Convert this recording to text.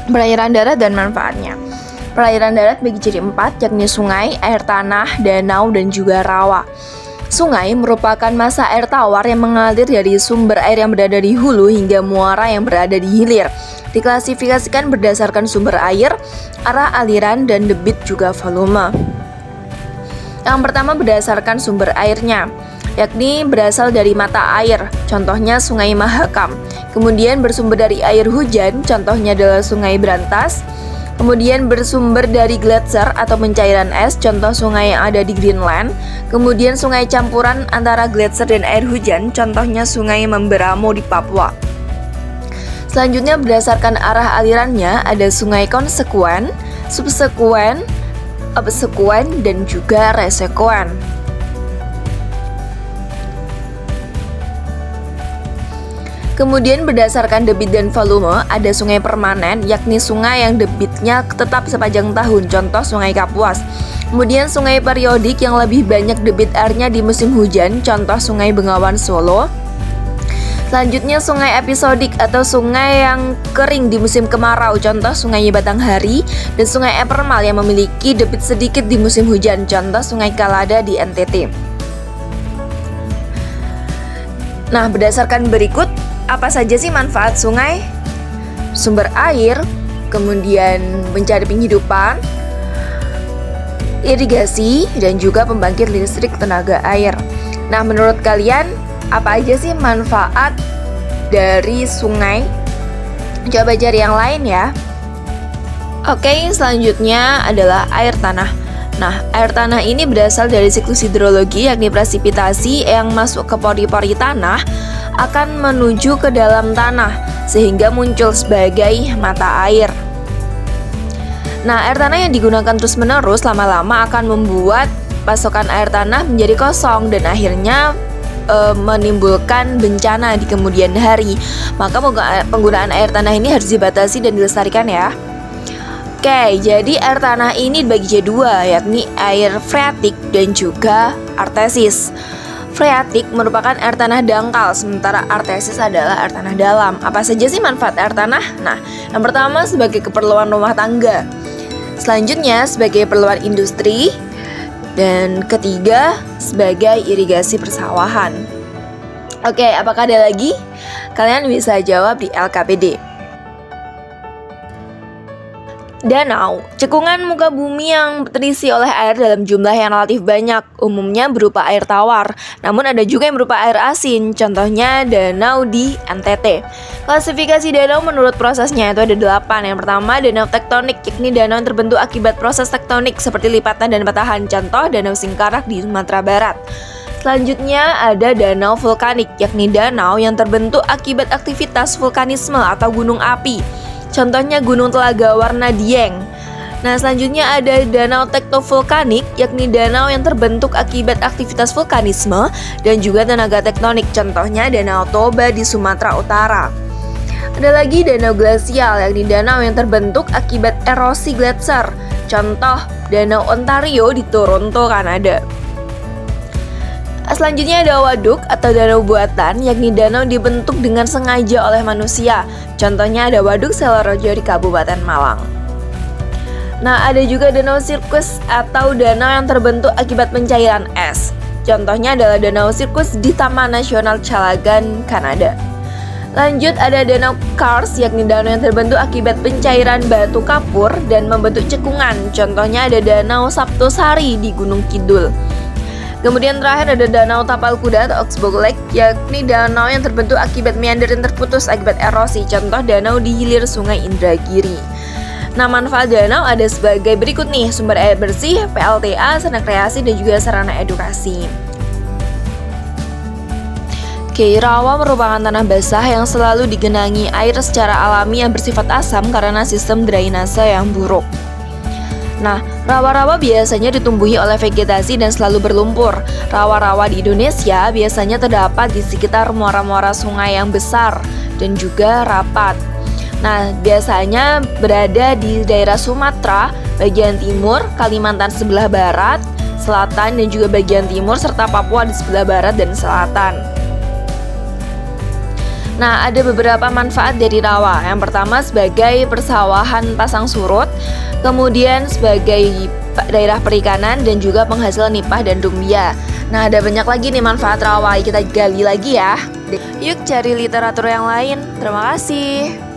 Perairan darat dan manfaatnya. Perairan darat bagi jadi 4, yakni sungai, air tanah, danau, dan juga rawa. Sungai merupakan massa air tawar yang mengalir dari sumber air yang berada di hulu hingga muara yang berada di hilir. Diklasifikasikan berdasarkan sumber air, arah aliran, dan debit juga volume. Yang pertama berdasarkan sumber airnya, yakni berasal dari mata air, contohnya Sungai Mahakam. Kemudian bersumber dari air hujan, contohnya adalah Sungai Brantas. Kemudian bersumber dari gletser atau pencairan es, contoh sungai yang ada di Greenland. Kemudian sungai campuran antara gletser dan air hujan, contohnya Sungai Memberamo di Papua. Selanjutnya berdasarkan arah alirannya ada sungai konsekuen, subsekuen, obsekuen, dan juga resekuen. Kemudian berdasarkan debit dan volume, ada sungai permanen, yakni sungai yang debitnya tetap sepanjang tahun, contoh Sungai Kapuas. Kemudian sungai periodik yang lebih banyak debit airnya di musim hujan, contoh Sungai Bengawan Solo. Selanjutnya sungai episodik atau sungai yang kering di musim kemarau, contoh Sungai Batanghari. Dan sungai epermal yang memiliki debit sedikit di musim hujan, contoh Sungai Kalada di NTT. Nah, berdasarkan berikut, apa saja sih manfaat sungai? Sumber air, kemudian mencari penghidupan, irigasi, dan juga pembangkit listrik tenaga air. Nah, menurut kalian, apa aja sih manfaat dari sungai? Coba cari yang lain ya. Oke, selanjutnya adalah air tanah. Nah, air tanah ini berasal dari siklus hidrologi, yakni presipitasi yang masuk ke pori-pori tanah akan menuju ke dalam tanah sehingga muncul sebagai mata air. Nah, air tanah yang digunakan terus-menerus lama-lama akan membuat pasokan air tanah menjadi kosong dan akhirnya menimbulkan bencana di kemudian hari. Maka penggunaan air tanah ini harus dibatasi dan dilestarikan ya. Oke, jadi air tanah ini dibagi jadi 2, yakni air freatik dan juga artesis. Freatik merupakan air tanah dangkal, sementara artesis adalah air tanah dalam. Apa saja sih manfaat air tanah? Nah, yang pertama sebagai keperluan rumah tangga, selanjutnya sebagai keperluan industri, dan ketiga sebagai irigasi persawahan. Oke, apakah ada lagi? Kalian bisa jawab di LKPD. Danau, cekungan muka bumi yang terisi oleh air dalam jumlah yang relatif banyak, umumnya berupa air tawar. Namun ada juga yang berupa air asin, contohnya danau di NTT. Klasifikasi danau menurut prosesnya itu ada 8. Yang pertama, danau tektonik, yakni danau yang terbentuk akibat proses tektonik seperti lipatan dan patahan, contoh Danau Singkarak di Sumatera Barat. Selanjutnya ada danau vulkanik, yakni danau yang terbentuk akibat aktivitas vulkanisme atau gunung api. Contohnya Gunung Telaga Warna Dieng. Nah, selanjutnya ada danau tektovulkanik, yakni danau yang terbentuk akibat aktivitas vulkanisme dan juga tenaga tektonik. Contohnya Danau Toba di Sumatera Utara. Ada lagi danau glasial, yakni danau yang terbentuk akibat erosi gletser. Contoh Danau Ontario di Toronto, Kanada. Selanjutnya ada waduk atau danau buatan, yakni danau dibentuk dengan sengaja oleh manusia. Contohnya ada Waduk Selorojo di Kabupaten Malang. Nah, ada juga danau sirkus atau danau yang terbentuk akibat pencairan es. Contohnya adalah Danau Sirkus di Taman Nasional Calagan, Kanada. Lanjut ada danau karst, yakni danau yang terbentuk akibat pencairan batu kapur dan membentuk cekungan. Contohnya ada Danau Saptosari di Gunung Kidul. Kemudian terakhir ada Danau Tapal Kuda atau Oxbow Lake, yakni danau yang terbentuk akibat meander yang terputus akibat erosi. Contoh danau di hilir Sungai Indragiri. Nah, manfaat danau ada sebagai berikut nih: sumber air bersih, PLTA, sarana rekreasi, dan juga sarana edukasi. Oke, rawa merupakan tanah basah yang selalu digenangi air secara alami yang bersifat asam karena sistem drainase yang buruk. Nah, rawa-rawa biasanya ditumbuhi oleh vegetasi dan selalu berlumpur. Rawa-rawa di Indonesia biasanya terdapat di sekitar muara-muara sungai yang besar dan juga rapat. Nah, biasanya berada di daerah Sumatera, bagian timur, Kalimantan sebelah barat, selatan, dan juga bagian timur, serta Papua di sebelah barat dan selatan. Nah, ada beberapa manfaat dari rawa. Yang pertama sebagai persawahan pasang surut, kemudian sebagai daerah perikanan dan juga penghasilan nipah dan rumbia. Nah, ada banyak lagi nih manfaat rawa. Kita gali lagi ya. Yuk cari literatur yang lain. Terima kasih.